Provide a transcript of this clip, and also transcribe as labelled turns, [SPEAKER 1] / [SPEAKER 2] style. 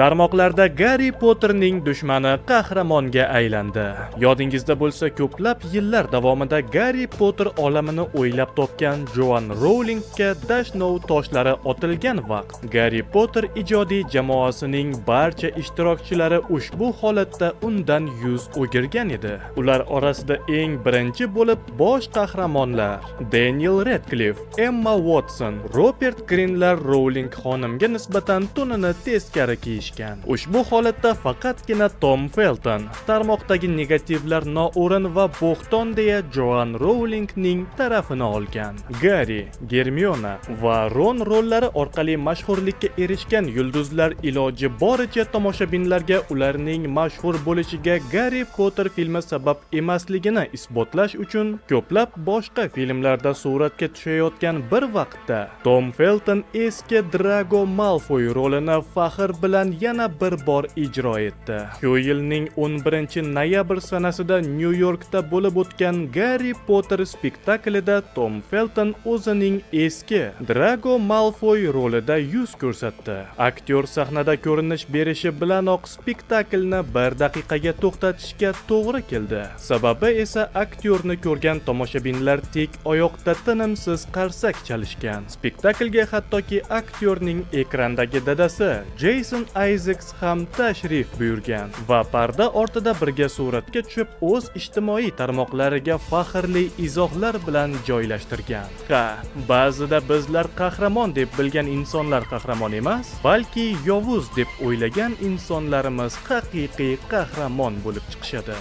[SPEAKER 1] Tarmoqlarda Garri Potterning dushmani qahramonga aylandi. Yodingizda bo'lsa, ko'plab yillar davomida Garri Potter olamini o'ylab topgan Joan Rowlingga dashnov toshlari otilgan vaqt Garri Potter ijodiy jamoasining barcha ishtirokchilari ushbu holatda undan yuz o'girgan edi. Ular orasida eng birinchi bo'lib bosh qahramonlar Daniel Radcliffe, Emma Watson, Rupert Grintlar Rowling xonimga nisbatan tunini teskari kiyishgan. Ushbu holatda faqatgina Tom Felton tarmoqdagi negativlar noo'rin va bo'xton deya Joan Rowlingning tarafini olgan. Garri, Hermione va Ron rollari orqali mashhurlikka erishgan yulduzlar iloji boricha tomoshabinlarga ularning mashhur bo'lishiga Garri Potter filmi sabab emasligini isbotlash uchun ko'plab boshqa filmlarda suratga tushayotgan bir vaqtda Tom Felton eski Drago Malfoy rolini faxr bilan yana bir bor ijro etdi. Shu yilning 11-noyabr sanasida New Yorkda bo'lib o'tgan Garri Potter spektaklida Tom Felton o'zining eski Drago Malfoy rolida yuz ko'rsatdi. Aktyor sahnada ko'rinish berishi bilanoq spektaklni 1 daqiqaga to'xtatishga to'g'ri keldi. Sababi esa aktyorni ko'rgan tomoshabinlar tek oyoqda tinimsiz qarsak chalishgan. Spektaklga hattoki aktyorning ekrandagi dadasi Jason Isaacs ham tashrif buyurgan va parda ortida birga suratga tushib o'z ijtimoiy tarmoqlariga faxrli izohlar bilan joylashtirgan. Ba'zida bizlar qahramon deb bilgan insonlar qahramon emas, balki yovuz deb o'ylagan insonlarimiz haqiqiy qahramon bo'lib chiqishadi.